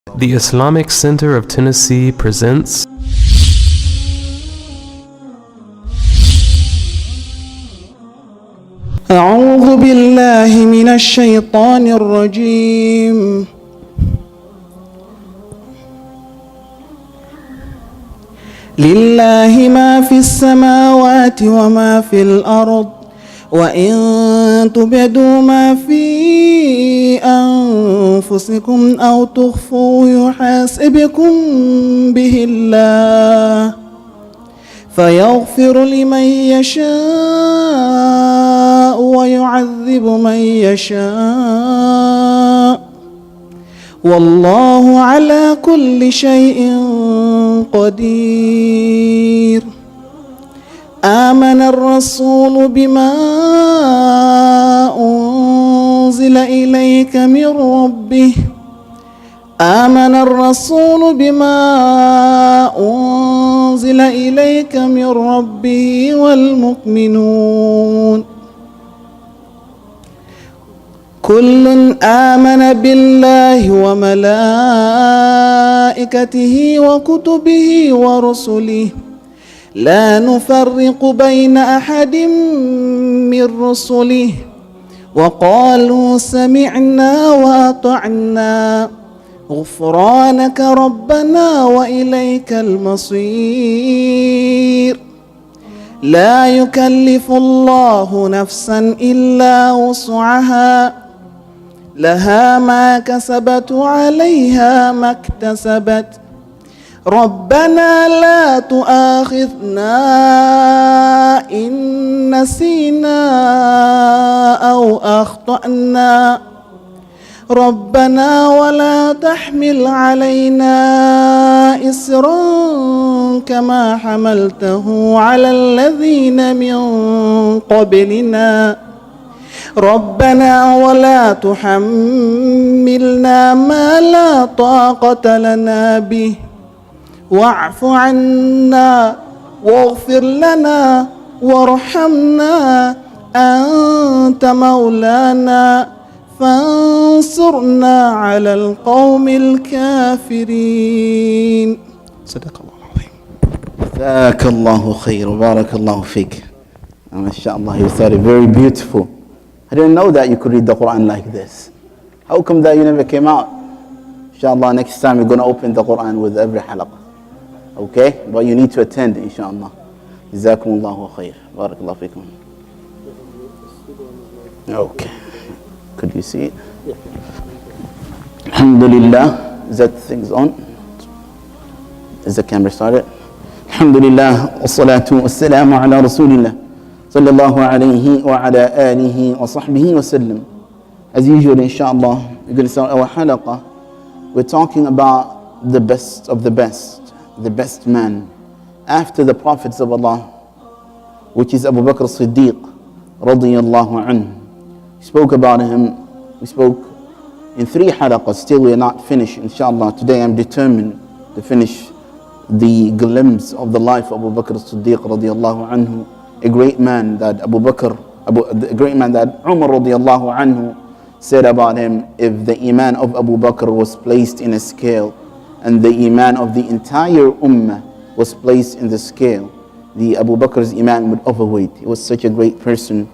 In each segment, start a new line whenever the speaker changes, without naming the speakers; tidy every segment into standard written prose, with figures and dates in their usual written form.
The Islamic Center of Tennessee presents
أعوذ بالله من الشيطان الرجيم. لله ما في السماوات وما في الأرض وإن تبدوا ما في أنفسكم أو تخفوه يحاسبكم به الله فيغفر لمن يشاء ويعذب من يشاء والله على كل شيء قدير. آمن الرسول بما أنزل إليك من ربه آمن الرسول بما أنزل إليك من ربه والمؤمنون كل آمن بالله وملائكته وكتبه ورسله لا نفرق بين أحد من رسله وقالوا سمعنا وأطعنا غفرانك ربنا وإليك المصير. لا يكلف الله نفسا إلا وسعها لها ما كسبت وعليها ما اكتسبت ربنا لا تؤاخذنا إن نسينا أو أخطأنا ربنا ولا تحمل علينا إصرا كما حملته على الذين من قبلنا ربنا ولا تحملنا ما لا طاقة لنا به واعف عنا واغفر لنا وارحمنا أنت مولانا فانصرنا على القوم الكافرين. صدق الله العظيم.
جزاك الله خير وبارك الله فيك. MashaAllah, you said it very beautiful. I didn't know that you could read the Quran like this. How come that you never came out? Inshallah, next time we're going to open the Quran with every halaqah. Okay? But you need to attend, inshallah. Jazakumullahu khair. Barakallahu fikum. Okay. Could you see it?
Yeah.
Alhamdulillah. Is that things on? Is the camera started? Alhamdulillah. Wassalatu wassalamu ala rasulillah. Sallallahu alayhi wa ala alihi wa sahbihi wa sallam. As usual, inshallah, we're going to start our halaqah. We're talking about the best of the best man after the prophets of Allah, which is Abu Bakr as-Siddiq radiyallahu anhu. We spoke about him. We spoke in 3 halaqahs. Still we are not finished, inshallah. Today I'm determined to finish the glimpse of the life of Abu Bakr as-Siddiq radiyallahu anhu. A great man that a great man that Umar radiyallahu anhu said about him, if the iman of Abu Bakr was placed in a scale and the iman of the entire ummah was placed in the scale, the Abu Bakr's iman would overweight. He was such a great person.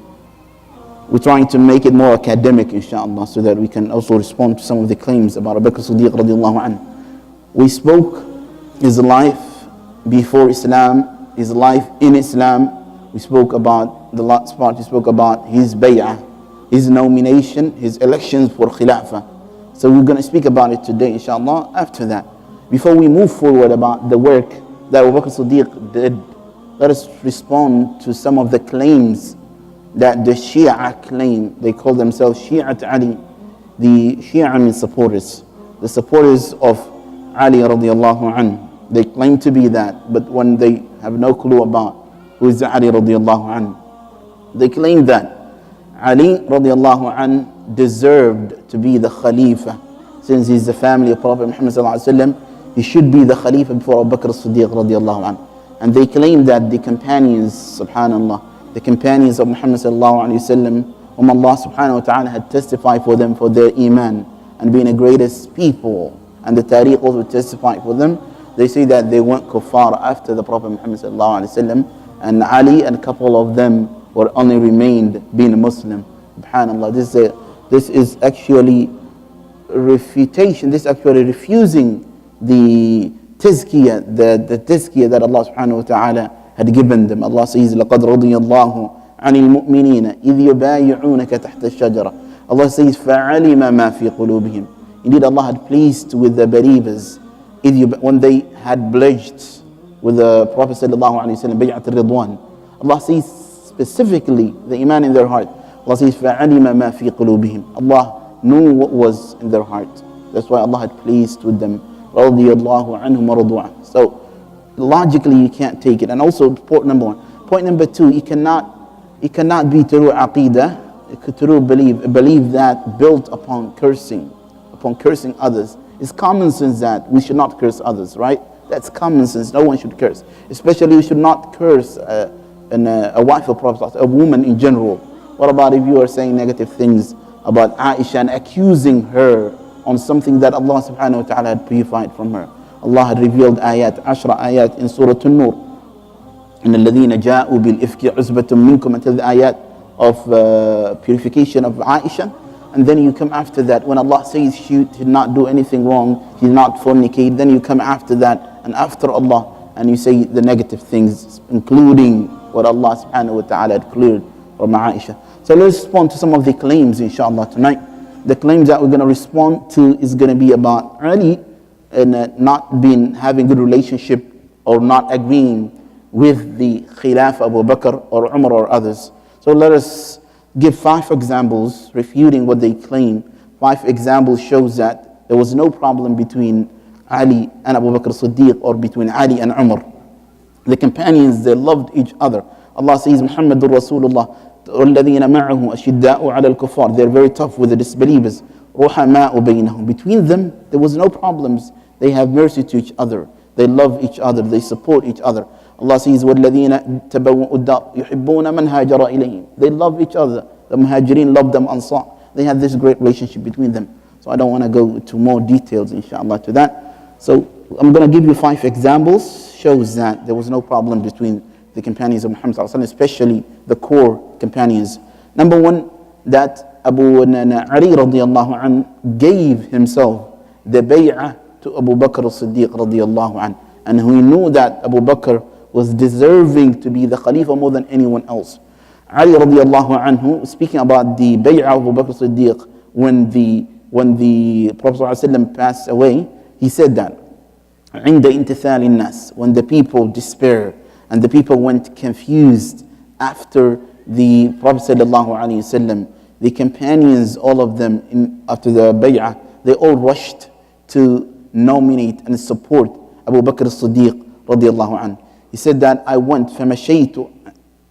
We're trying to make it more academic, inshallah, so that we can also respond to some of the claims about Abu Bakr as-Siddiq radiyallahu anhu. We spoke his life before Islam, his life in Islam. We spoke about the last part. We spoke about his bay'ah, his nomination, his elections for Khilafah. So we're going to speak about it today, inshallah, after that. Before we move forward about the work that Abu Bakr as-Siddiq did, let us respond to some of the claims that the Shia claim. They call themselves Shi'at Ali. The Shia means supporters. The supporters of Ali radiyallahu anhu. They claim to be that, but when they have no clue about who is Ali radiyallahu anhu, they claim that Ali radiyallahu anhu deserved to be the Khalifa. Since he's the family of Prophet Muhammad sallallahu alaihi wasallam, he should be the Khalifa before Abu Bakr as-Siddiq radiyallahu anhu. And they claim that the companions, subhanallah, the companions of Muhammad sallallahu alaihi wasallam, whom Allah subhanahu wa ta'ala had testified for them for their iman and being the greatest people and the tariq also testify for them. They say that they went kuffar after the Prophet Muhammad sallallahu alaihi wasallam, and Ali and a couple of them were only remained being a Muslim. Subhanallah, this is actually refutation. This is actually refusing the tazkiyah, the tazkiyah that Allah subhanahu wa ta'ala had given them. Allah says, لَقَدْ رَضِيَ اللَّهُ عَنِ الْمُؤْمِنِينَ إِذْ يُبَايِعُونَكَ تَحْتَ الشَّجَرَةِ. Allah says, فَعَلِمَ مَا فِي قُلُوبِهِمْ. Indeed, Allah had pleased with the believers when they had pledged with the Prophet sallallahu alaihi wasallam, bay'at al-ridwan. Allah says specifically the iman in their heart. Allah says, فَعَلِمَ مَا فِي قُلُوبِهِمْ. Allah knew what was in their heart. That's why Allah had pleased with them. رَضِيَ اللَّهُ عَنْهُمْ وَرَضُوا عَنْهُ. So logically you can't take it. And also point number one. Point number two, you cannot be through aqidah, through belief that built upon cursing others. It's common sense that we should not curse others, right? That's common sense. No one should curse. Especially we should not curse a wife of Prophet, a woman in general. What about if you are saying negative things about Aisha and accusing her on something that Allah subhanahu wa ta'ala had purified from her? Allah had revealed ayat, 10 ayat in Surah An-Nur. إِنَّ الَّذِينَ جَاءُوا بِالْإِفْكِ عُصْبَةٌ مِّنْكُمْ, until the ayat of purification of Aisha. And then you come after that, when Allah says she did not do anything wrong, she did not fornicate, then you come after that and after Allah and you say the negative things, including what Allah subhanahu wa ta'ala had cleared from Aisha. So let's respond to some of the claims inshallah tonight. The claims that we're going to respond to is going to be about Ali and not having good relationship or not agreeing with the Khilafah Abu Bakr or Umar or others. So let us give 5 examples refuting what they claim. 5 examples shows that there was no problem between Ali and Abu Bakr Siddiq or between Ali and Umar. The companions, they loved each other. Allah says, Muhammadur Rasulullah, وَالَّذِينَ مَعَهُ أَشِدَّاءُ عَلَى الْكُفَّارِ. They're very tough with the disbelievers. رُحَمَاءُ بَيْنَهُم. Between them, there was no problems. They have mercy to each other. They love each other. They support each other. Allah says, وَالَّذِينَ تَبَوَّأُ الدَّارَ يُحِبُّونَ مَنْ هَاجَرَ إِلَيْهِمْ. They love each other. The Muhajirin loved them, Ansar. They had this great relationship between them. So I don't want to go into more details, inshallah, to that. So I'm going to give you 5 examples. Shows that there was no problem between the companions of Muhammad sallallahu alaihi wasallam, especially the core companions. Number 1, that Abu Ali radiallahu anh gave himself the bay'ah to Abu Bakr as-Siddiq radiallahu anh. And he knew that Abu Bakr was deserving to be the Khalifa more than anyone else. Ali radiallahu anhu, speaking about the bay'ah of Abu Bakr as-Siddiq when the Prophet sallallahu alaihi wasallam passed away, he said that عند انتثال الناس, when the people despair and the people went confused after the Prophet sallallahu alaihi wasallam, the companions, all of them, after the bay'ah, they all rushed to nominate and support Abu Bakr as-Siddiq radiallahu anhu. He said that I went فمشيت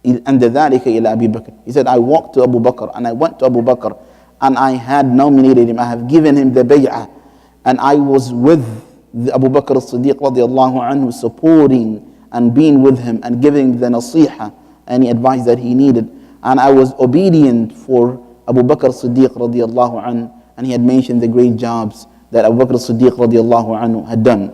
عند ذلك إلى أبي بكر. He said I walked to Abu Bakr and I went to Abu Bakr and I had nominated him. I have given him the bay'ah and I was with Abu Bakr as-Siddiq radiallahu anhu, supporting and being with him and giving the nasiha, any advice that he needed. And I was obedient for Abu Bakr as-Siddiq radiallahu anhu, and he had mentioned the great jobs that Abu Bakr as-Siddiq radiallahu anhu had done.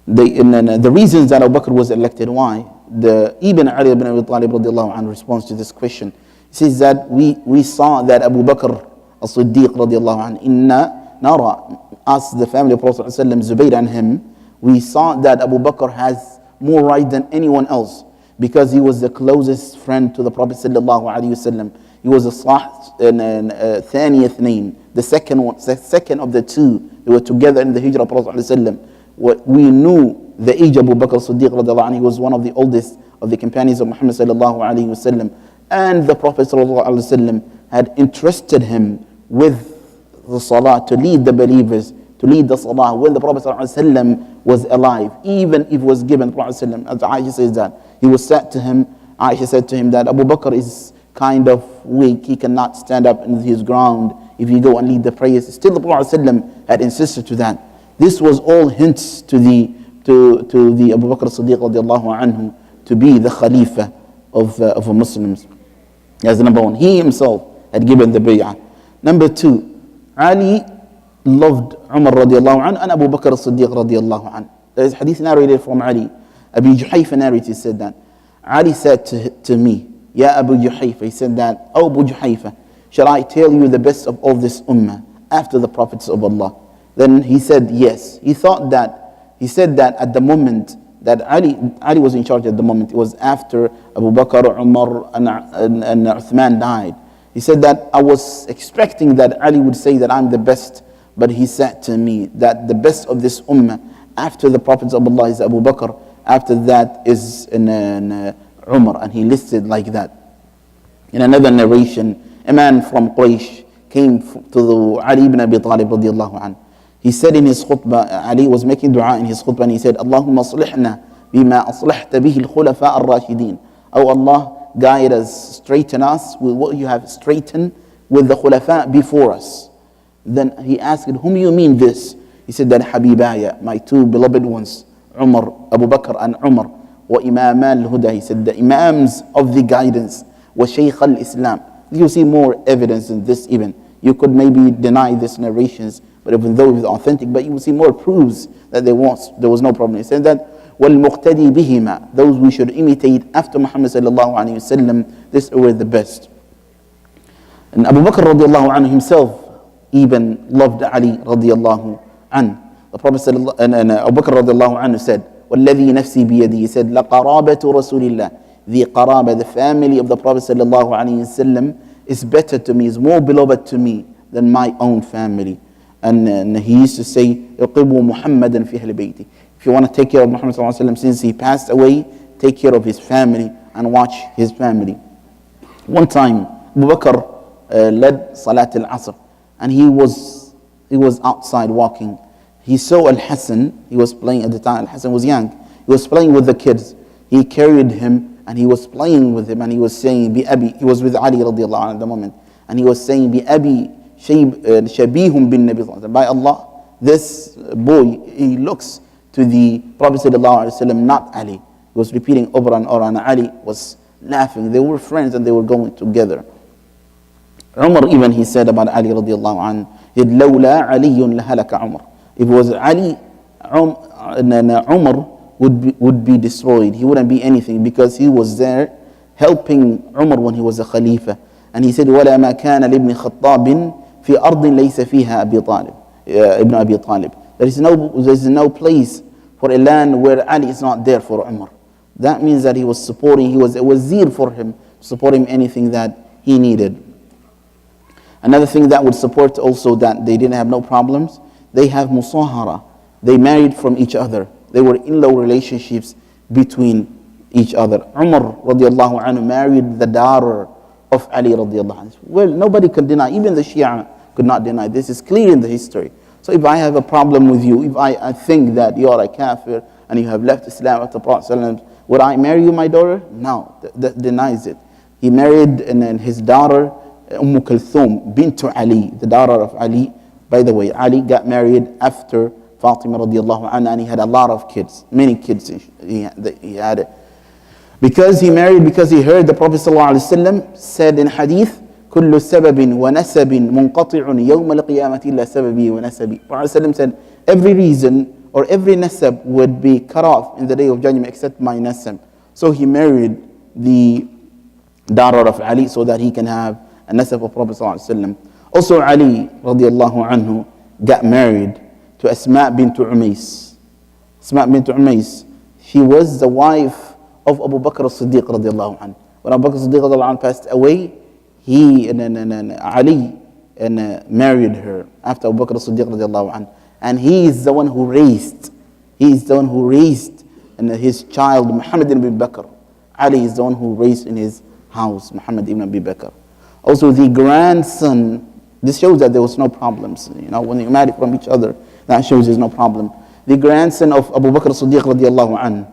The reasons that Abu Bakr was elected, why? Ibn Ali ibn Abi Talib radiallahu anhu responds to this question. He says that we saw that Abu Bakr as-Siddiq radiallahu anhu, inna nara, us the family of Prophet Zubayr and him, we saw that Abu Bakr has more right than anyone else because he was the closest friend to the Prophet sallallahu alaihi wasallam. He was a thani ithnain, the second of the two. They were together in the hijrah of Prophet sallallahu alaihi wasallam. We knew the age of Abu Bakr Siddiq radiallahu anhu. He was one of the oldest of the companions of Muhammad sallallahu alaihi wasallam, and the Prophet sallallahu alaihi wasallam had entrusted him with the salah, to lead the believers, to lead the salah when the Prophet ﷺ was alive. Even if it was given the Prophet ﷺ, as Aisha says that, he was said to him, Aisha said to him that Abu Bakr is kind of weak, he cannot stand up in his ground if you go and lead the prayers. Still the Prophet ﷺ had insisted to that. This was all hints to the Abu Bakr as-Siddiq radiallahu anhu to be the Khalifa of Muslims. As number 1, he himself had given the bay'ah. Number 2, Ali loved Umar radiallahu anhu and Abu Bakr as-Siddiq radiallahu anhu. There is hadith narrated from Ali. Abi Juhayfa narrated, said that Ali said to me, Ya Abu Juhayfa, he said that, Oh Abu Juhayfa, shall I tell you the best of all this ummah after the prophets of Allah? Then he said yes. He said that at the moment that Ali was in charge at the moment, it was after Abu Bakr, Umar and Uthman died. He said that I was expecting that Ali would say that I'm the best, but he said to me that the best of this ummah after the prophets of Allah is Abu Bakr, after that is Umar, and he listed like that. In another narration, a man from Quraysh came to Ali ibn Abi Talib radiallahu anhu. He said in his khutbah, Ali was making dua in his khutbah, and he said, Allahumma aslihna bima aslahta bihi al-khulafa ar-rashidin. Oh Allah, guide us, straighten us with what you have straightened with the khulafa before us. Then he asked, whom you mean this? He said that Habibaya, my two beloved ones, Umar, Abu Bakr and Umar, wa Imam al-Huda. He said the Imams of the guidance, wa Shaykh al-Islam. You see more evidence in this even. You could maybe deny these narrations, but even though it's authentic, but you will see more proofs that there was no problem. He said that, وَالْمُقْتَدِي بِهِمَا, those we should imitate after Muhammad sallallahu alayhi wa sallam, this were the best. And Abu Bakr radiallahu anhu himself even loved Ali radiallahu anhu. The Prophet and Abu Bakr radiallahu anhu said, وَالَّذِي نَفْسِي بِيَدِي, he said, لَقَرَابَةُ رَسُولِ اللَّهِ, the qaraba, the family of the Prophet sallallahu alayhi wa sallam is better to me, is more beloved to me than my own family. And he used to say, يُقِبُوا مُحَمَّدًا فِي أَهْلِ بَيْتِهِ. If you want to take care of Muhammad sallallahu alayhi wa sallam since he passed away, take care of his family and watch his family. One time, Abu Bakr led Salat al-Asr, and he was outside walking. He saw Al-Hassan, he was playing at the time, Al-Hassan was young, he was playing with the kids. He carried him and he was playing with him, and he was saying, Bi Abi, he was with Ali radiallahu anhu at the moment, and he was saying, Bi Abi Shabihum bin Nabi sallallahu alayhi wa sallam. By Allah, this boy, he looks to the Prophet sallallahu alayhi wa sallam, not Ali. He was repeating over and over, and Ali was laughing. They were friends and they were going together. Umar even, he said about Ali radiallahu anhu, he said, لَوْلَا عَلِيٌّ لَهَلَكَ Umar. If it was Ali, Umar would be destroyed. He wouldn't be anything, because he was there helping Umar when he was a Khalifa. And he said, وَلَا مَا كَانَ لِبْنِ خَطَّابٍ في أرض ليس فيها أبي طالب ابن أبي طالب. There is no place for a land where Ali is not there for Umar. That means that he was supporting, he was a wazir for him, support him anything that he needed. Another thing that would support also that they didn't have no problems, they have musahara. They married from each other. They were in-law relationships between each other. Umar radiallahu anhu married the daughter of Ali radiallahu anhu. Well, nobody can deny, even the Shia could not deny. This is clear in the history. So if I have a problem with you, if I think that you are a kafir and you have left Islam after Prophet ﷺ, would I marry you, my daughter? No, that denies it. He married and then his daughter, Kulthum bint Ali, the daughter of Ali. By the way, Ali got married after Fatima radiallahu anha, and he had a lot of kids, many kids he had. Because he married, because he heard the Prophet ﷺ said in hadith, كل سبب ونسب منقطع يوم القيامة إلا سببي ونسبي. Prophet ﷺ said, every reason or every nasab would be cut off in the day of judgment except my nasab. So he married the daughter of Ali so that he can have a nasab of Prophet ﷺ. Also Ali radiallahu anhu got married to Asma bint Umays. Asma bint Umays, she was the wife of Abu Bakr as-Siddiq radiallahu anhu. When Abu Bakr as-Siddiq radiallahu anhu passed away, he and Ali married her after Abu Bakr as-Siddiq radiallahu anhu. And he is the one who raised his child Muhammad ibn Abi Bakr. Ali is the one who raised in his house Muhammad ibn Abi Bakr. Also the grandson, this shows that there was no problems. When they married from each other, that shows there's no problem. The grandson of Abu Bakr as-Siddiq radiallahu anhu,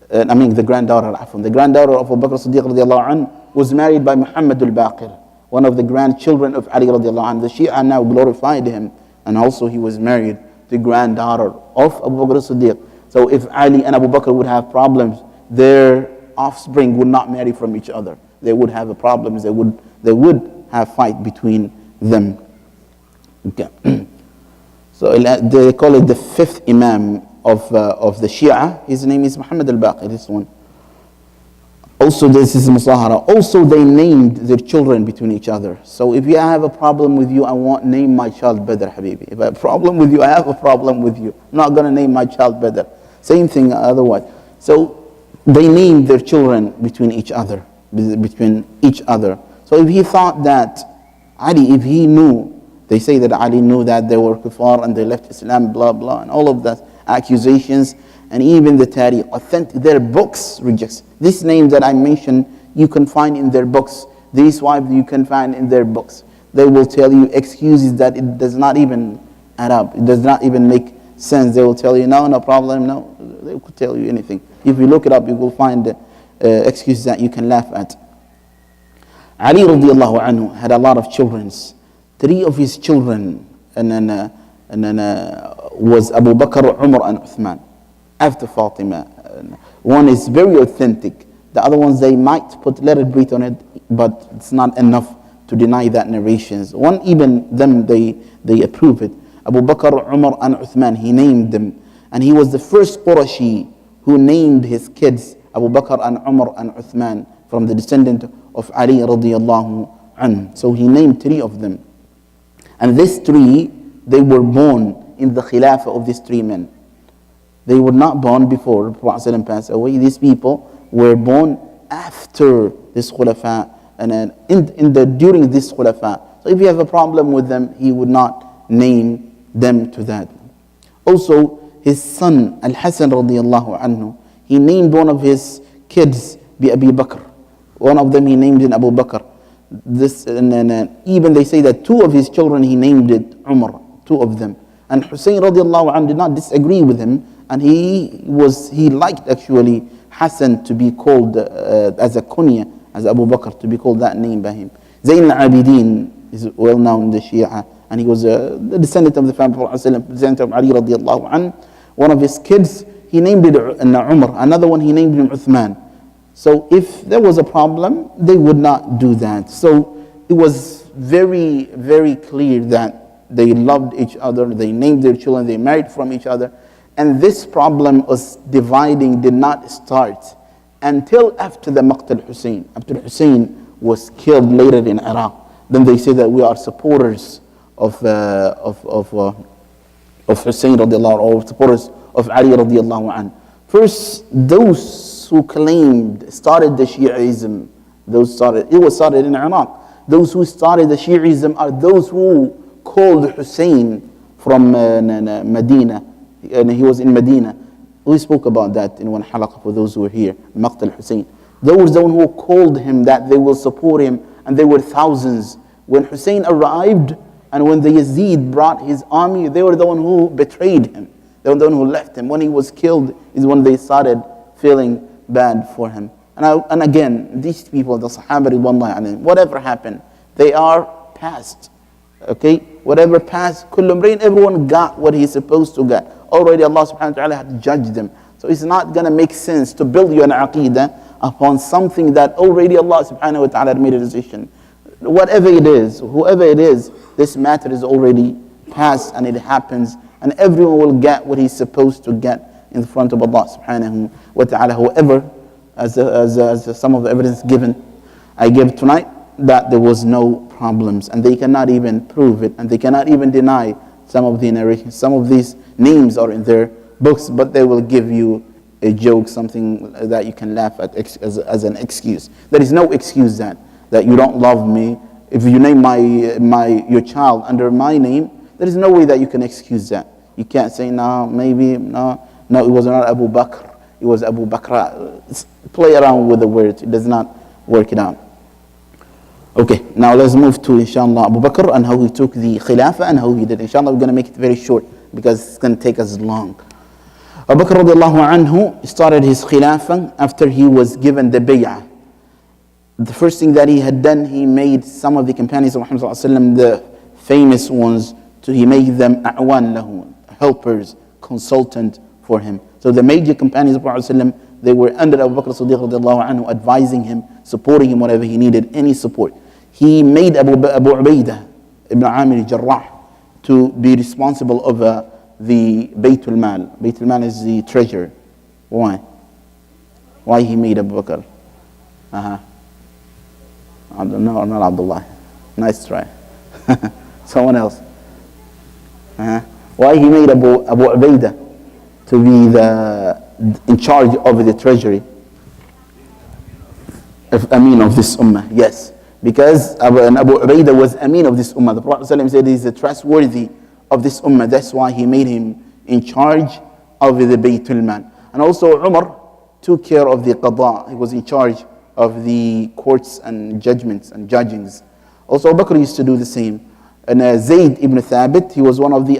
the granddaughter of Abu Bakr as-Siddiq radiallahu anhu was married by Bakr, one of the grandchildren of Ali radiallahu anhu. The Shia now glorified him, and also he was married to the granddaughter of Abu Bakr as-Siddiq. So if Ali and Abu Bakr would have problems, their offspring would not marry from each other. They would have problems. They would have fight between them. Okay. So they call it the fifth Imam of the Shia. His name is Muhammad al-Bakr, this one. Also, this is Musahara. Also, they named their children between each other. So if you have a problem with you, I won't name my child Badr, Habibi. If I have a problem with you, I have a problem with you. I'm not going to name my child Badr. Same thing otherwise. So they named their children between each other. So if he thought that Ali, if he knew, they say that Ali knew that they were kuffar and they left Islam, blah, blah, and all of that accusations. And even the Tariq, authentic, their books rejects. These names that I mentioned, you can find in their books. These wives you can find in their books. They will tell you excuses that it does not even add up. It does not even make sense. They will tell you, no problem, no. They could tell you anything. If you look it up, you will find excuses that you can laugh at. Ali radiallahu anhu had a lot of children. 3 of his children was Abu Bakr, Umar, and Uthman. After Fatima. One is very authentic. The other ones, they might put little bit on it, but it's not enough to deny that narrations. One, even them, they approve it. Abu Bakr, Umar, and Uthman, he named them. And he was the first Qurashi who named his kids Abu Bakr and Umar and Uthman from the descendant of Ali radiallahu anhu. So he named 3 of them. And these 3, they were born in the Khilafah of these 3 men. They were not born before the Prophet ﷺ passed away. These people were born after this Khulafa and during this Khulafa. So if you have a problem with them, he would not name them to that. Also, his son Al-Hasan radiallahu anhu, he named one of his kids by Abi Bakr. One of them he named in Abu Bakr. Even they say that 2 of his children he named it Umar, 2 of them. And Hussein radiallahu anhu did not disagree with him. And he liked actually Hassan to be called as a kunya, as Abu Bakr, to be called that name by him. Zayn al-Abidin is well known in the Shia, and he was the descendant of the family of Prophet, descendant of Ali radiallahu anhu. One of his kids, he named it Umar. Another one, he named him Uthman. So if there was a problem, they would not do that. So it was very, very clear that they loved each other, they named their children, they married from each other. And this problem of dividing did not start until after the Maqtal Hussein. After Hussein was killed later in Iraq, then they say that we are supporters of Hussein radiallahu anhu, or supporters of Ali radiallahu anhu. First, those who claimed started the Shi'ism, it was started in Iraq. Those who started the Shi'ism are those who called Hussein from Medina. And he was in Medina. We spoke about that in one halaqah for those who were here, Maqtal Hussein. Those the one who called him that they will support him, and they were thousands. When Hussein arrived, and when the Yazid brought his army, they were the one who betrayed him. They were the one who left him. When he was killed is when they started feeling bad for him. And again, these people, the Sahaba ridwanullahi alayhim, whatever happened, they are past. Okay, whatever passed, everyone got what he's supposed to get. Already Allah subhanahu wa ta'ala had judged them. So it's not going to make sense to build you an aqidah upon something that already Allah subhanahu wa ta'ala had made a decision. Whatever it is, whoever it is, this matter is already passed and it happens. And everyone will get what he's supposed to get in front of Allah subhanahu wa ta'ala. However, as some of the evidence I give tonight, that there was no problems, and they cannot even prove it, and they cannot even deny some of the narrations. Some of these names are in their books, but they will give you a joke, something that you can laugh at as an excuse. There is no excuse that you don't love me. If you name your child under my name, there is no way that you can excuse that. You can't say, no, it was not Abu Bakr, it was Abu Bakr. Play around with the words, it does not work it out. Okay, now let's move to, inshallah, Abu Bakr and how he took the Khilafah and how he did. Inshallah, we're going to make it very short because it's going to take us long. Abu Bakr radiallahu anhu started his Khilafah after he was given the Bay'ah. The first thing that he had done, he made some of the companions of Muhammad sallallahu alaihi wasallam, the famous ones, he made them a'wan lahu, helpers, consultant for him. So the major companions of Muhammad sallallahu alaihi wasallam, they were under Abu Bakr Siddiq radiallahu anhu, advising him, supporting him whenever he needed any support. He made Abu Ubaidah ibn Amir Jarrah to be responsible over the Baytul Mal. Baytul Mal is the treasure. Why? Why he made Abu Bakr? I don't know, not Abdullah. Nice try. Someone else. Why he made Abu Ubaidah to be in charge of the treasury? Ameen of this ummah, yes. Because Abu Ubaidah was Ameen of this ummah. The Prophet ﷺ said he's trustworthy of this ummah. That's why he made him in charge of the Baytul Mal. And also Umar took care of the qada. He was in charge of the courts and judgments and judgings. Also Abu Bakr used to do the same. And Zayd ibn Thabit, he was one of the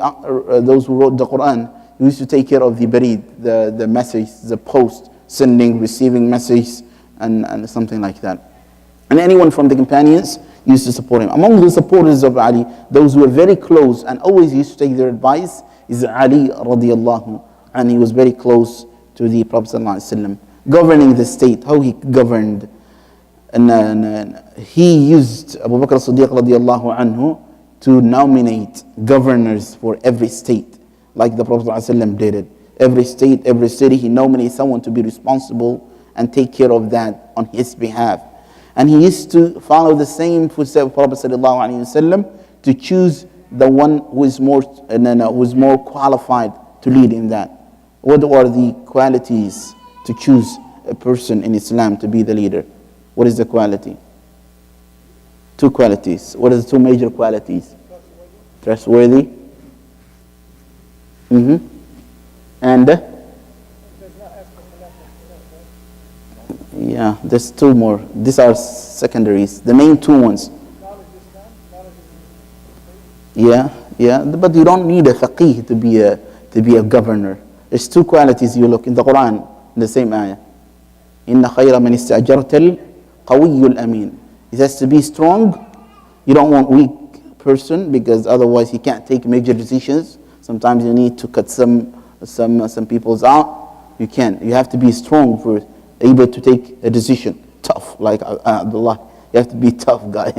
those who wrote the Quran. He used to take care of the barid, the message, the post, sending, receiving message, and something like that. And anyone from the companions used to support him. Among the supporters of Ali, those who were very close and always used to take their advice, is Ali radiallahu, and he was very close to the Prophet sallallahu alaihi wasallam, governing the state, how he governed. And he used Abu Bakr as-Siddiq radiallahu anhu to nominate governors for every state, like the Prophet ﷺ did it. Every state, every city, he nominates someone to be responsible and take care of that on his behalf. And he used to follow the same footsteps of Prophet ﷺ to choose the one who is more qualified to lead in that. What are the qualities to choose a person in Islam to be the leader? What is the quality? Two qualities. What are the two major qualities? Trustworthy. And yeah, there's two more. These are secondaries. The main two ones. Yeah, but you don't need a faqih to be a governor. There's two qualities you look in the Quran, in the same ayah. Inna khayra man ista'jarta al-qawiyyu al-amin. It has to be strong. You don't want weak person, because otherwise he can't take major decisions. Sometimes you need to cut some people's out. You can't. You have to be strong for able to take a decision. Tough, like Abdullah. You have to be tough guy.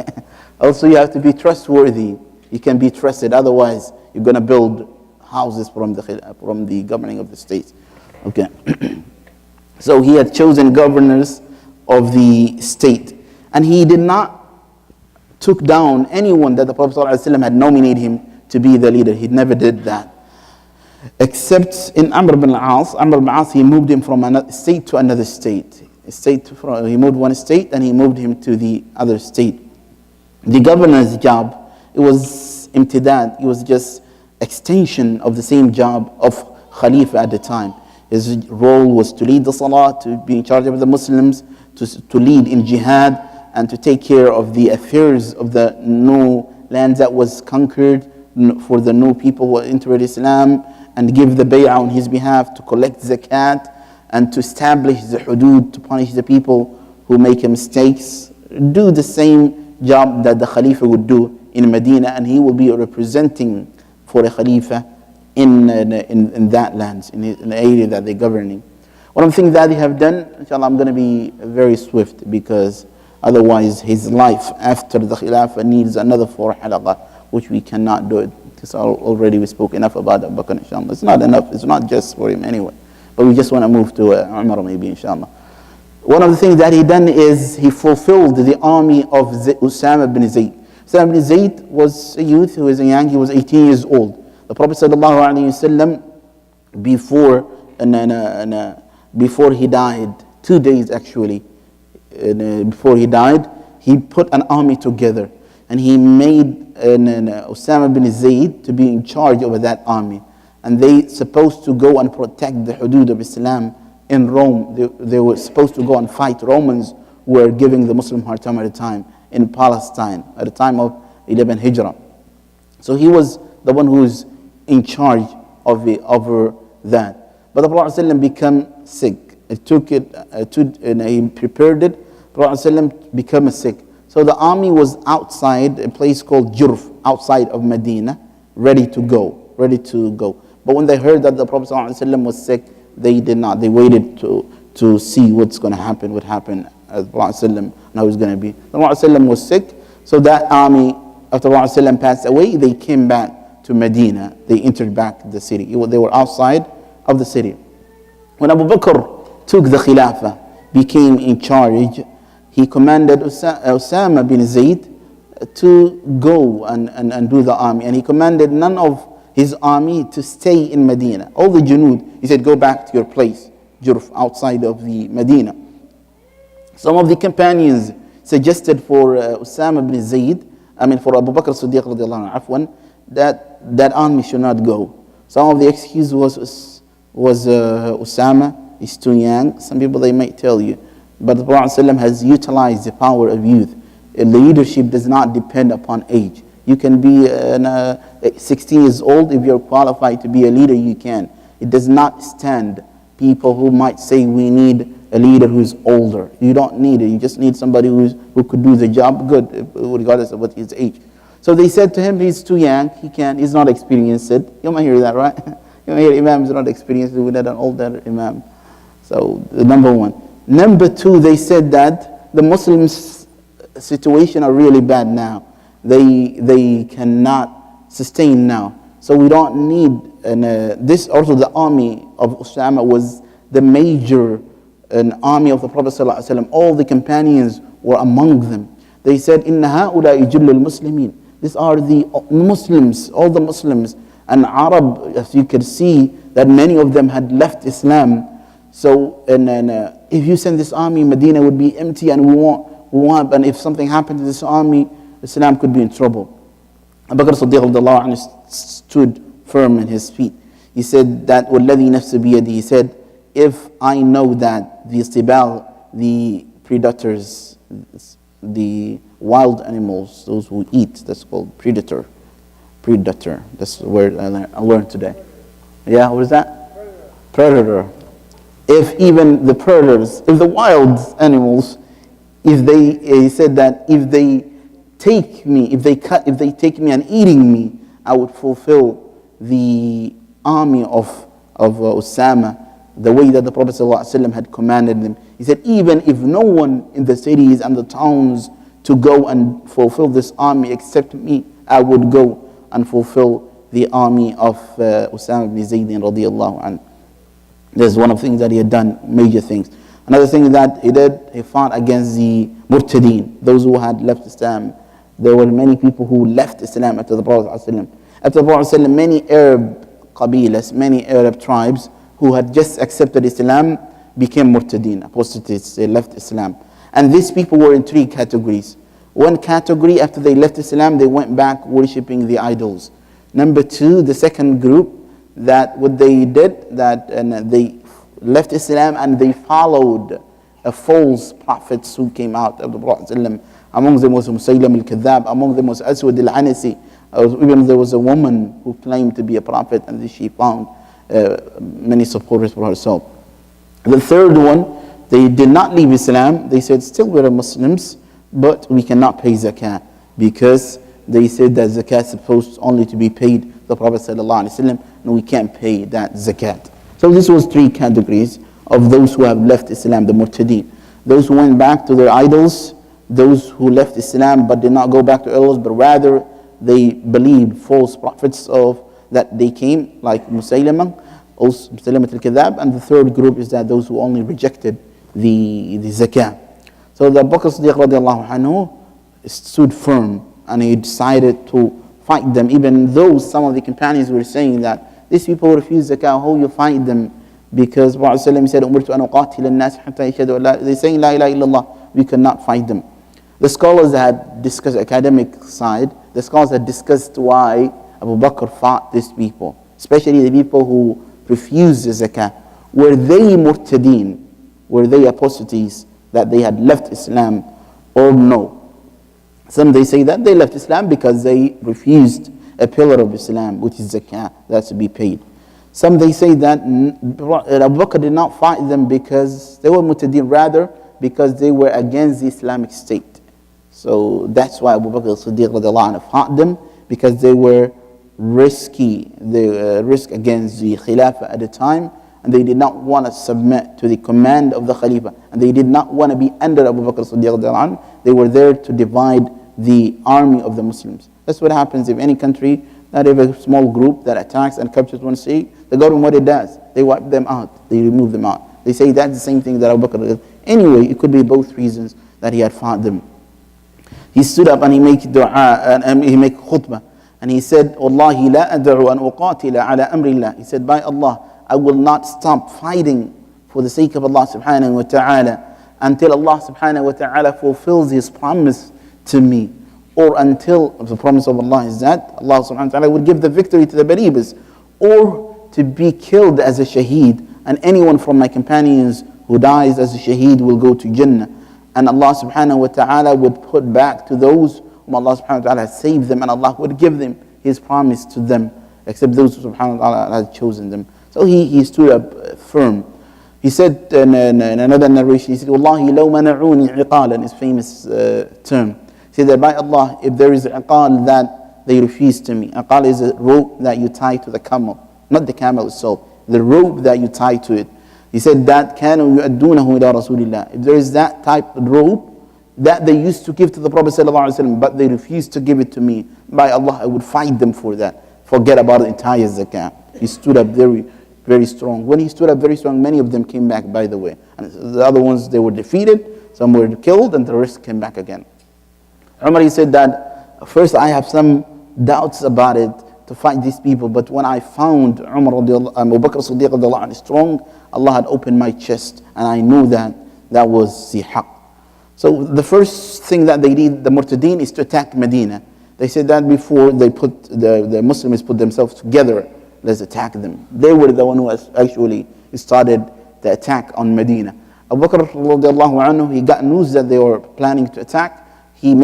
Also, you have to be trustworthy. You can be trusted. Otherwise, you're going to build houses from the governing of the state. Okay. So he had chosen governors of the state, and he did not took down anyone that the Prophet ﷺ had nominated him to be the leader. He never did that. Except in Amr ibn al-As. Amr ibn al-As, he moved him from another state to another state. He moved one state and he moved him to the other state. The governor's job, it was imtidad. It was just extension of the same job of Khalifa at the time. His role was to lead the salah, to be in charge of the Muslims, to lead in jihad, and to take care of the affairs of the new lands that was conquered for the new people who entered Islam, and give the bay'ah on his behalf, to collect zakat, and to establish the hudud, to punish the people who make mistakes. Do the same job that the Khalifa would do in Medina, and he will be representing for a Khalifa in that land, in the area that they're governing. One of the things that they have done, inshallah, I'm going to be very swift, because otherwise his life after the Khilafah needs another 4 halaqah, which we cannot do it, because already we spoke enough about Abu Bakr, inshallah. It's not enough, it's not just for him anyway. But we just want to move to Umar maybe, inshallah. One of the things that he done is he fulfilled the army of Usama bin Zayd. Usama bin Zayd was a youth who was young, he was 18 years old. The Prophet ﷺ, before he died, 2 days actually, before he died, he put an army together, and he made Usama bin Zayd to be in charge over that army. And they supposed to go and protect the hudud of Islam in Rome. They were supposed to go and fight Romans who were giving the Muslim hard time at the time in Palestine, at the time of 11 Hijrah. So he was the one who was in charge over that. But the Prophet ﷺ became sick. He prepared it. The Prophet ﷺ became sick. So the army was outside a place called Jurf, outside of Medina, ready to go. But when they heard that the Prophet ﷺ was sick, they did not. They waited to see what's going to happen, what happened as the Prophet ﷺ, and how it was going to be. The Prophet ﷺ was sick, so that army, after the Prophet ﷺ passed away, they came back to Medina. They entered back the city. They were outside of the city. When Abu Bakr took the Khilafah, became in charge, he commanded Osama bin Zayd to go and do the army. And he commanded none of his army to stay in Medina. All the Junud, he said, go back to your place, Jurf, outside of the Medina. Some of the companions suggested for Osama bin Zayd, for Abu Bakr Siddiq radiallahu anhu, that army should not go. Some of the excuse was Osama is too young. Some people, they might tell you. But the Prophet ﷺ has utilized the power of youth. Leadership does not depend upon age. You can be 16 years old. If you're qualified to be a leader, you can. It does not stand people who might say we need a leader who's older. You don't need it. You just need somebody who could do the job good, regardless of what his age. So they said to him, he's too young. He's not experienced. You might hear that, right? You might hear Imam is not experienced. We need an older Imam. So number one. Number two, they said that the Muslims' situation are really bad now. They cannot sustain now. So we don't need, this also the army of Osama was the major army of the Prophet ﷺ. All the companions were among them. They said, Inna ha'ulai jullul muslimin. These are the Muslims, all the Muslims. And Arab, as you could see, that many of them had left Islam. So, if you send this army, Medina would be empty, and we want, and if something happened to this army, Islam could be in trouble. Abu Bakr Siddiq stood firm in his feet. He said that, وَالَّذِي نَفْسِ بِيَدِهِ, he said, if I know that the istibal, the predators, the wild animals, those who eat, that's called predator. Predator, that's the word I learned today. Yeah, what is that? Predator. If even the predators, if the wild animals, he said that if they take me, if they take me and eating me, I would fulfill the army of Osama, the way that the Prophet ﷺ had commanded them. He said, even if no one in the cities and the towns to go and fulfill this army except me, I would go and fulfill the army of Osama bin Zayd radiallahu anhu. There's one of the things that he had done, major things. Another thing that he did, he fought against the murtadeen, those who had left Islam. There were many people who left Islam after the Prophet ﷺ. After the Prophet ﷺ, many Arab qabilas, many Arab tribes who had just accepted Islam became murtadeen, apostates, they left Islam. And these people were in three categories. One category, after they left Islam, they went back worshipping the idols. Number two, the second group, that what they did, that they left Islam and they followed a false prophets who came out of the Prophet ﷺ. Among them was Musaylim al-Kadhab, among them was Aswad al-Anasi. Even there was a woman who claimed to be a prophet, and she found many supporters for herself. The third one, they did not leave Islam. They said, still we're Muslims, but we cannot pay zakah, because they said that zakah is supposed only to be paid the Prophet ﷺ, and we can't pay that zakat. So this was three categories of those who have left Islam, the murtadeen. Those who went back to their idols, those who left Islam but did not go back to idols, but rather they believed false prophets of that they came, like Musaylimah al-Kadhab. And the third group is that those who only rejected the zakah. So the Bakr Siddiq radiallahu anhu stood firm, and he decided to fight them, even though some of the companions were saying that these people refuse zakah, how you fight them? Because Prophet ﷺ said, "Umirtu an uqatila an-nas hatta yashhadu an la." They're saying la ilaha illallah. We cannot fight them. The scholars had discussed, academic side, the scholars had discussed why Abu Bakr fought these people, especially the people who refused the zakah. Were they murtadeen? Were they apostates, that they had left Islam, or no? Some they say that they left Islam because they refused a pillar of Islam, which is zakah, that's to be paid. Some they say that Abu Bakr did not fight them because they were murtadeen, rather because they were against the Islamic State. So that's why Abu Bakr Siddiq radiallahu anhu fought them, because they were risky, they risk against the Khilafah at the time, and they did not want to submit to the command of the Khalifa, and they did not want to be under Abu Bakr Siddiq radiallahu anhu. They were there to divide the army of the Muslims. That's what happens if any country, that if a small group that attacks and captures one city, the government, what it does, they wipe them out, they remove them out. They say that's the same thing that Abu Bakr did. Anyway, it could be both reasons that he had fought them. He stood up and he made dua, and he made khutbah. And he said, Wallahi la ad'u an uqatila ala amrillah. He said, by Allah, I will not stop fighting for the sake of Allah subhanahu wa ta'ala until Allah subhanahu wa ta'ala fulfills His promise to me. Or until, the promise of Allah is that Allah subhanahu wa ta'ala would give the victory to the believers. Or to be killed as a shaheed. And anyone from my companions who dies as a shaheed will go to Jannah. And Allah subhanahu wa ta'ala would put back to those whom Allah subhanahu wa ta'ala has saved them, and Allah would give them His promise to them, except those who subhanahu wa ta'ala has chosen them. So he stood up firm. He said in another narration, he said, Wallahi law mana'uni iqalan, his famous term. He said that by Allah, if there is iqal that they refuse to me. Iqal is a rope that you tie to the camel, not the camel itself, the rope that you tie to it. He said that كانوا يؤدونه إلى رسول الله. If there is that type of rope that they used to give to the Prophet ﷺ, but they refused to give it to me, by Allah, I would fight them for that. Forget about the entire zakah. He stood up very, very strong. When he stood up very strong, many of them came back, by the way. And the other ones, they were defeated, some were killed, and the rest came back again. Umar, he said that, first I have some doubts about it, to fight these people, but when I found Umar Abu Bakr Siddiq radiallahu anhu strong, Allah had opened my chest, and I knew that that was the haqq. So the first thing that they did, the Murtadeen, is to attack Medina. They said that before they put the Muslims put themselves together, let's attack them. They were the one who actually started the attack on Medina. Abu Bakr radiallahu anhu, he got news that they were planning to attack. He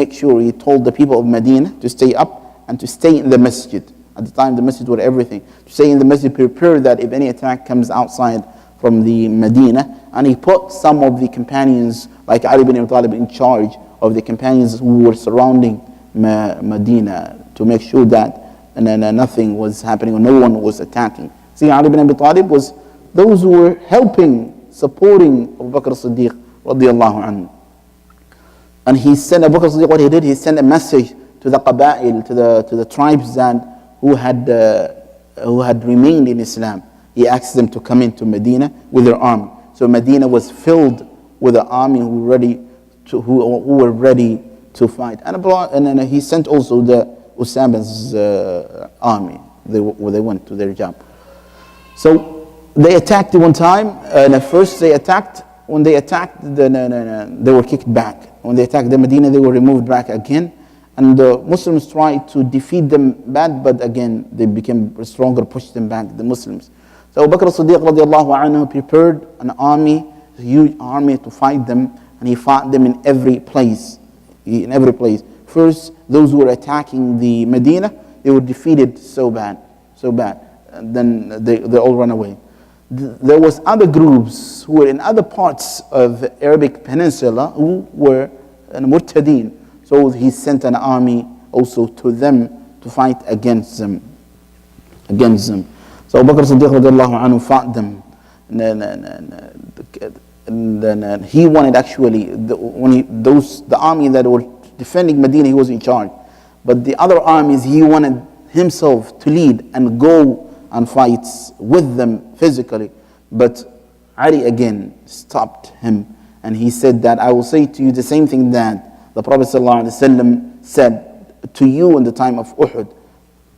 told the people of Medina to stay up and to stay in the masjid. At the time, the masjid was everything. To stay in the masjid, prepare that if any attack comes outside from the Medina. And he put some of the companions, like Ali bin Abi Talib, in charge of the companions who were surrounding Medina, to make sure that nothing was happening or no one was attacking. See, Ali bin Abi Talib was those who were helping, supporting Abu Bakr Siddiq radiallahu anhu. And he sent Abu Bakr Siddiq, what he did, he sent a message to the qaba'il, to the tribes who had remained in Islam. He asked them to come into Medina with their army. So Medina was filled with an army who were ready to fight. And then he sent also the Usama's army. They went to their job. So they attacked one time. And at first they attacked. When they attacked, they were kicked back. When they attacked the Medina, they were removed back again. And the Muslims tried to defeat them bad, but again, they became stronger, pushed them back, the Muslims. So Abu Bakr Siddiq radiallahu anhu prepared an army, a huge army to fight them, and he fought them in every place. First, those who were attacking the Medina, they were defeated so bad. And then they all ran away. There was other groups who were in other parts of the Arabic Peninsula who were Murtadeen. So he sent an army also to them to fight against them. So Abu Bakr Siddiq radiallahu anhu fought them. And then he wanted actually, the army that were defending Medina, he was in charge. But the other armies, he wanted himself to lead and go and fight with them physically. But Ali again stopped him. And he said that, I will say to you the same thing that the Prophet ﷺ said to you in the time of Uhud.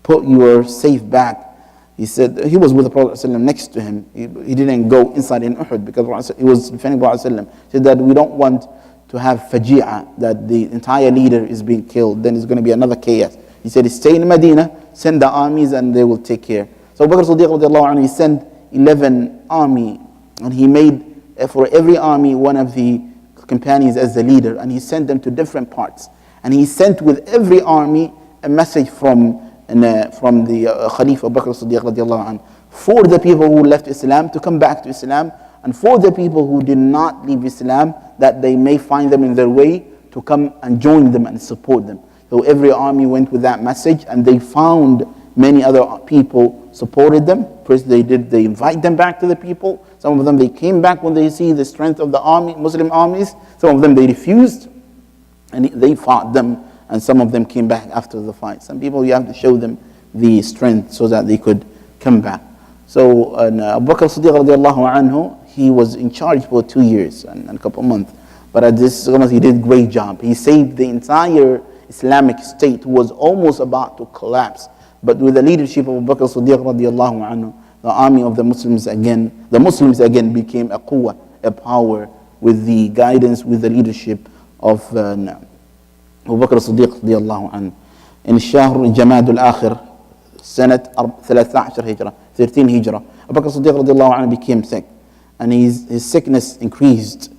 Put your safe back. He said, he was with the Prophet ﷺ next to him. He didn't go inside in Uhud because he was defending the Prophet ﷺ. He said that we don't want to have faji'ah, that the entire leader is being killed. Then it's going to be another chaos. He said, stay in Medina, send the armies and they will take care. So Bakr Siddiq radiallahu anhu, he sent 11 army, and he made for every army one of the companions as the leader, and he sent them to different parts. And he sent with every army a message from the Khalifa Bakr Siddiq radiallahu anhu for the people who left Islam to come back to Islam, and for the people who did not leave Islam, that they may find them in their way to come and join them and support them. So every army went with that message, and they found many other people supported them. First they invite them back to the people. Some of them, they came back when they see the strength of the army, Muslim armies. Some of them, they refused, and they fought them, and some of them came back after the fight. Some people, you have to show them the strength so that they could come back. So Abu Bakr Siddiq radiallahu anhu, he was in charge for 2 years and a couple of months. But at this moment, he did a great job. He saved the entire Islamic state, who was almost about to collapse. But with the leadership of Abu Bakr Siddiq radiallahu anhu, the army of the Muslims again became a quwwah, a power, with the guidance, with the leadership of Abu Bakr Siddiq radiallahu anhu. In Shahr Jamad al-Akhir, Sanat 13 Hijrah, 13 Hijrah, Abu Bakr Siddiq radiallahu anhu became sick. And his sickness increased.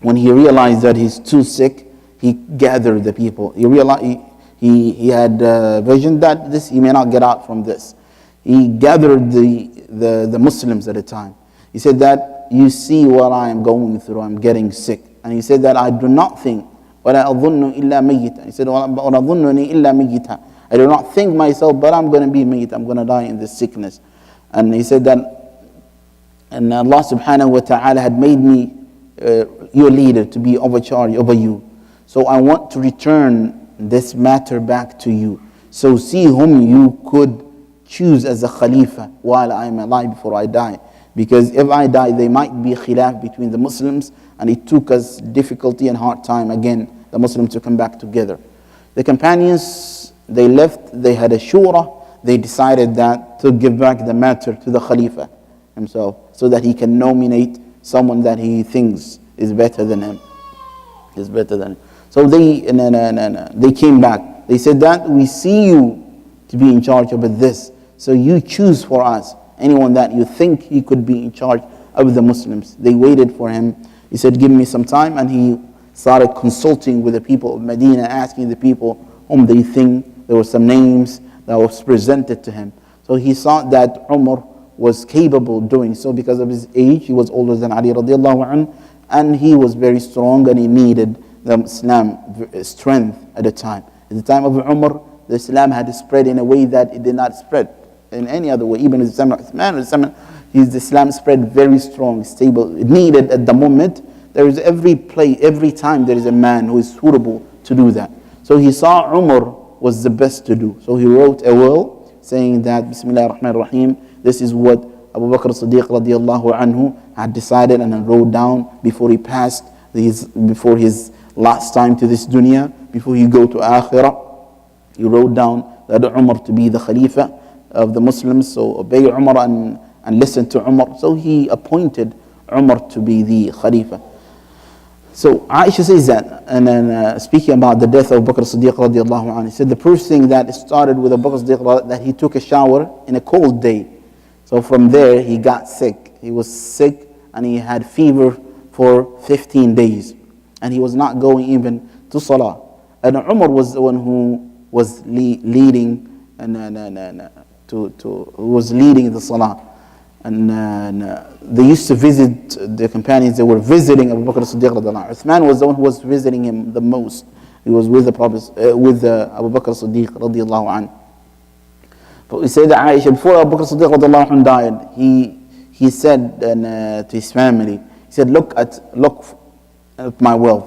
When he realized that he's too sick, he gathered the people. He realized he had a vision that he may not get out from this. He gathered the Muslims at the time. He said that, you see what I am going through, I'm getting sick. And he said that I do not think, وَلَا أَظُنُّ إِلَّا مَيِّتًا. He said, وَأَظُنُّنِي إِلَّا مَيِّتًا. I do not think myself, but I'm going to be mayyit, I'm going to die in this sickness. And he said that, and Allah subhanahu wa ta'ala had made me your leader, to be overcharged over you. So I want to return this matter back to you. So see whom you could choose as a Khalifa while I am alive before I die. Because if I die, there might be khilaf between the Muslims, and it took us difficulty and hard time again, the Muslims, to come back together. The companions, they left, they had a shura, they decided that to give back the matter to the Khalifa himself, so that he can nominate someone that he thinks is better than him. So they came back. They said that we see you to be in charge of this, so you choose for us anyone that you think he could be in charge of the Muslims. They waited for him. He said, give me some time, and he started consulting with the people of Medina, asking the people whom they think. There were some names that was presented to him. So he saw that Umar was capable of doing so because of his age. He was older than Ali radiallahu anhu, and he was very strong, and he needed the Islam strength at the time. At the time of Umar, the Islam had spread in a way that it did not spread in any other way. Even the time of Uthman, the Islam spread very strong, stable. It needed at the moment. There is every time there is a man who is suitable to do that. So he saw Umar was the best to do. So he wrote a will saying that, Bismillah ar-Rahman ar-Rahim, this is what Abu Bakr Siddiq radiallahu anhu had decided and wrote down before he passed, before his last time to this dunya, before he go to Akhirah. He wrote down that Umar to be the Khalifa of the Muslims, so obey Umar and listen to Umar. So he appointed Umar to be the Khalifa. So Aisha says that, and then speaking about the death of Bakr Siddiq radiallahu anhu, he said the first thing that started with Abu Bakr Siddiq, that he took a shower in a cold day. So from there he got sick. He was sick and he had fever for 15 days. And he was not going even to Salah. And Umar was the one who was leading who was leading the Salah. And they used to visit the companions. They were visiting Abu Bakr Siddiq radiallahu anhu. Uthman was the one who was visiting him the most. He was with the Prophet, with Abu Bakr Siddiq radiallahu anhu. But we say that Aisha, before Abu Bakr Siddiq radiallahu anhu died, he said to his family, he said, look at my wealth.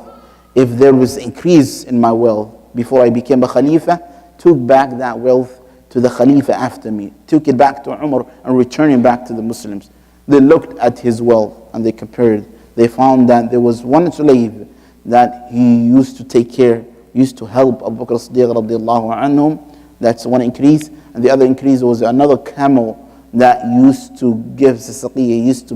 If there was increase in my wealth before I became a Khalifa, took back that wealth to the Khalifa after me, took it back to Umar and returned it back to the Muslims. They looked at his wealth and they compared. They found that there was one slave that he used to take care, used to help Abu Bakr Siddiq radiallahu anhum. That's one increase. And the other increase was another camel that used to give Sasaqiyya, used to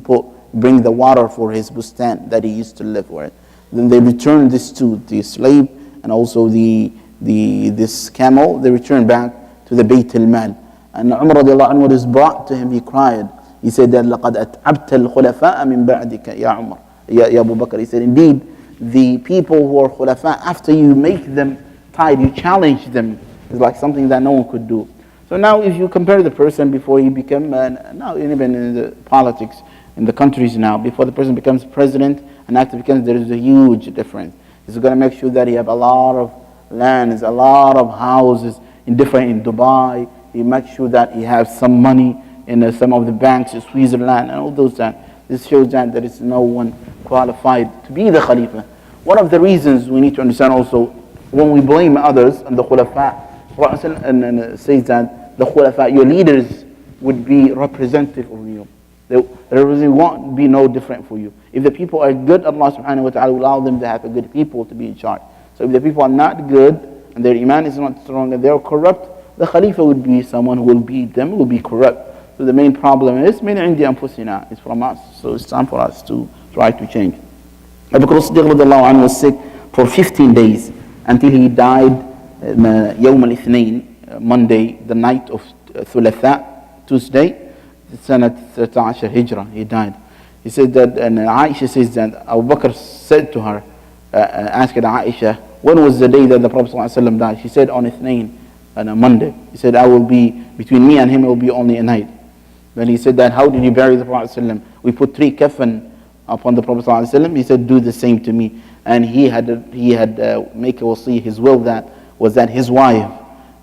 bring the water for his bustan that he used to live with. Then they returned this to the slave and also this camel. They returned back to the Bayt al-Mal. And Umar radiallahu anhu was brought to him. He cried. He said that لَقَدْ أَتْعَبْتَ الْخُلَفَاءَ مِنْ بَعْدِكَ يَا عُمَرَ Ya Abu Bakr. He said, indeed, the people who are khulafa, after you make them tied, you challenge them. It's like something that no one could do. So now if you compare the person before he became, now even in the politics, in the countries now, before the person becomes president and after becomes, there is a huge difference. He's going to make sure that he have a lot of lands, a lot of houses in Dubai. He makes sure that he has some money in some of the banks in Switzerland and all those things. This shows that there is no one qualified to be the Khalifa. One of the reasons we need to understand also, when we blame others and the Khulafa, Prophet and says that the khulafa, your leaders, would be representative of you. The representative won't be no different for you. If the people are good, Allah subhanahu wa ta'ala will allow them to have a good people to be in charge. So if the people are not good, and their iman is not strong, and they are corrupt, the khalifa would be someone who will beat them, will be corrupt. So the main problem is, min indi anfusina, is from us. So it's time for us to try to change. Abu Bakr as-Siddiq radiallahu anhu was sick for 15 days until he died Yawm al-Ithnain, Monday, the night of Thulatha, Tuesday, Sanat 13 Hijrah, he died. He said that, and Aisha says that Abu Bakr said to her, asked Aisha, when was the day that the Prophet ﷺ died? She said on Ithnain, on a Monday. He said, I will be, between me and him, it will be only a night. Then he said that, how did you bury the Prophet ﷺ? We put 3 kafan upon the Prophet ﷺ. He said, do the same to me. And he had make a wasi, his will that was that his wife,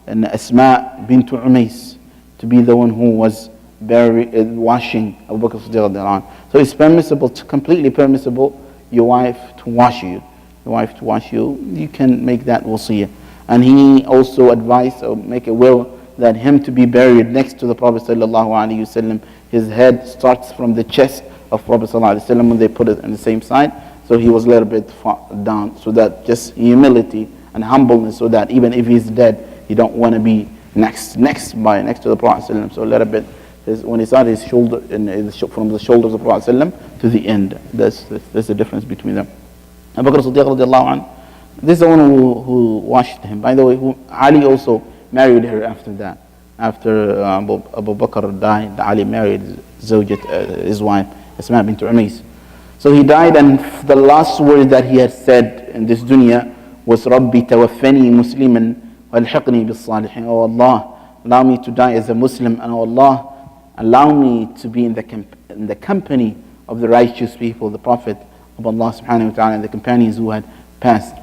and Asma bint Umays, to be the one who was washing Abu Bakr as-Siddiq. So it's permissible, completely permissible, your wife to wash you. Your wife to wash you, you can make that wasiyah. And he also advised or make a will that him to be buried next to the Prophet sallallahu alaihi wasallam. His head starts from the chest of Prophet sallallahu alaihi wasallam when they put it on the same side. So he was a little bit down, so that just humility and humbleness, so that even if he's dead, you don't want to be next to the Prophet sallallahu. So a little bit, when he started his shoulder, from the shoulders of the Prophet sallallahu to the end, there's a difference between them. Abu Bakr as-Siddiq radiallahu anhu, this is the one who washed him. By the way, Ali also married her after that. After Abu Bakr died, Ali married his wife, Asma bint Umays. So he died, and the last word that he had said in this dunya was, Rabbi tawaffani musliman walhiqni bis salihin. Oh Allah, allow me to die as a Muslim, and oh Allah, allow me to be in the company of the righteous people, the Prophet of Allah subhanahu wa ta'ala, and the companions who had passed.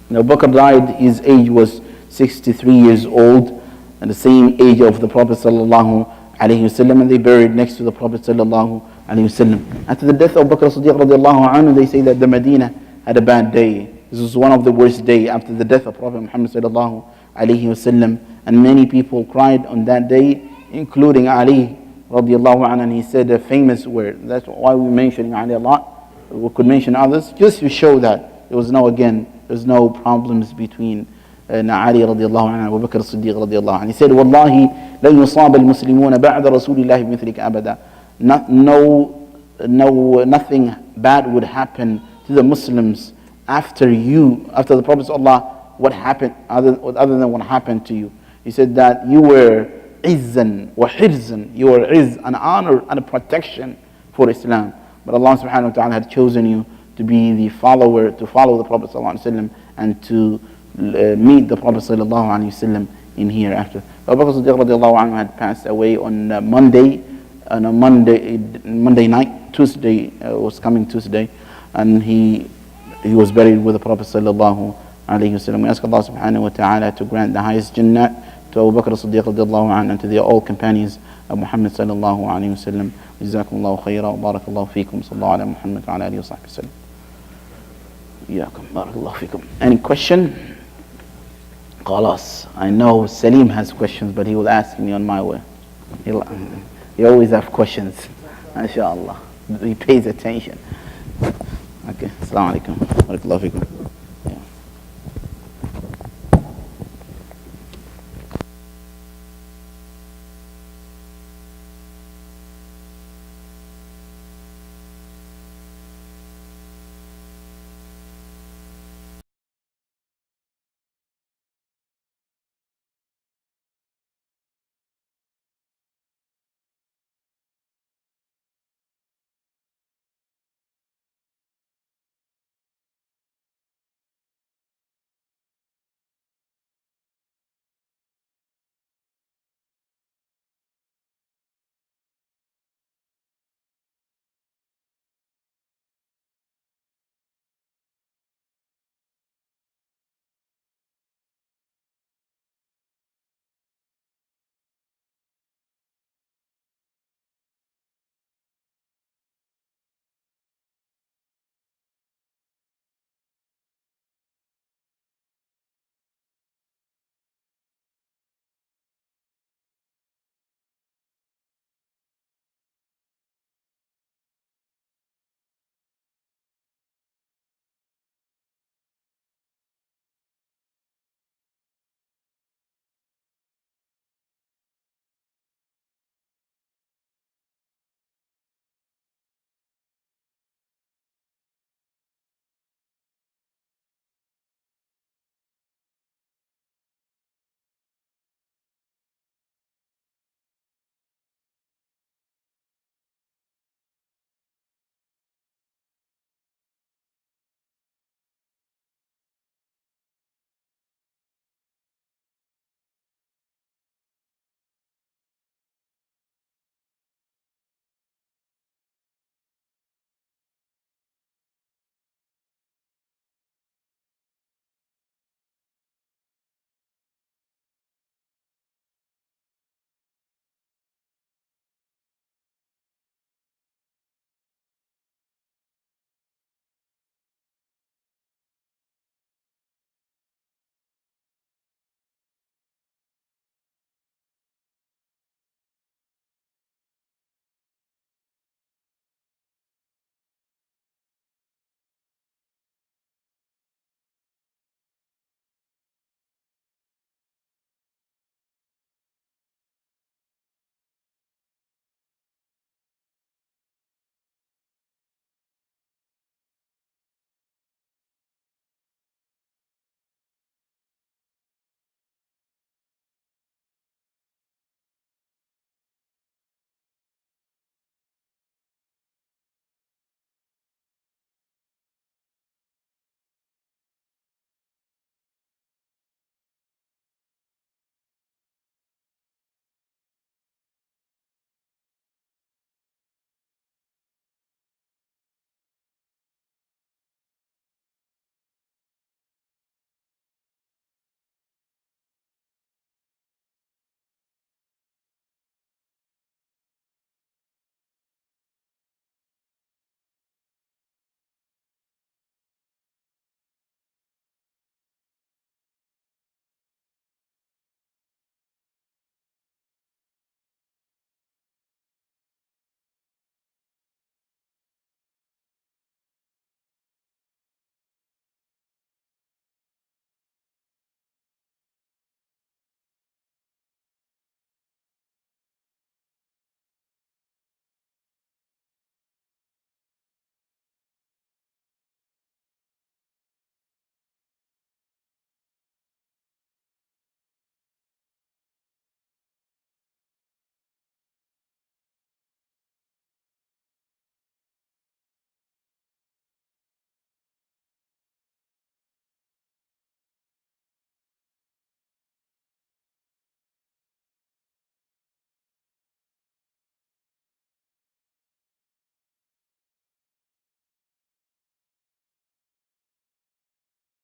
Now Abu Bakr died, his age was 63 years old, and the same age of the Prophet sallallahu alaihi wasallam, and they buried next to the Prophet sallallahu alaihi wasallam. After the death of Abu Bakr as-Siddiq radiallahu anhu, they say that the Medina had a bad day. This was one of the worst days after the death of Prophet Muhammad sallallahu alaihi wasallam, and many people cried on that day, including Ali radiallahu anhu, and he said a famous word. That's why we're mentioning Ali a lot. We could mention others just to show that there's no problems between Ali radiallahu anhu and Abu Bakr as-Siddiq radiallahu anhu. He said, Wallahi, لن يصاب المسلمون بعد رسول الله بمثلك أبدا. Nothing bad would happen to the Muslims after the Prophet of Allah, what happened other than what happened to you. He said that you were izzan wa hirzan, you were izz, an honor and a protection for Islam. But Allah subhanahu wa ta'ala had chosen you to be the follower, to follow the Prophet sallallahu alaihi wasallam, and to meet the Prophet sallallahu alaihi wasallam in hereafter. Abu Bakr as-Siddiq radiallahu anhu had passed away on Monday night. Tuesday was coming Tuesday, and he was buried with the Prophet sallallahu alaihi wasallam. We ask Allah subhanahu wa ta'ala to grant the highest Jannah to Abu Bakr as-Siddiq radiallahu anhu and to the all companions of Muhammad sallallahu alaihi wasallam. جزاكم الله خيرا وبارك الله فيكم صلى الله على محمد وعلى آله وصحبه وسلم. إياكم بارك الله فيكم. Any question? خلاص. I know Salim has questions, but he will ask me on my way. He always have questions. MashaAllah. He pays attention. Okay. Assalamu alaikum. بارك الله فيكم.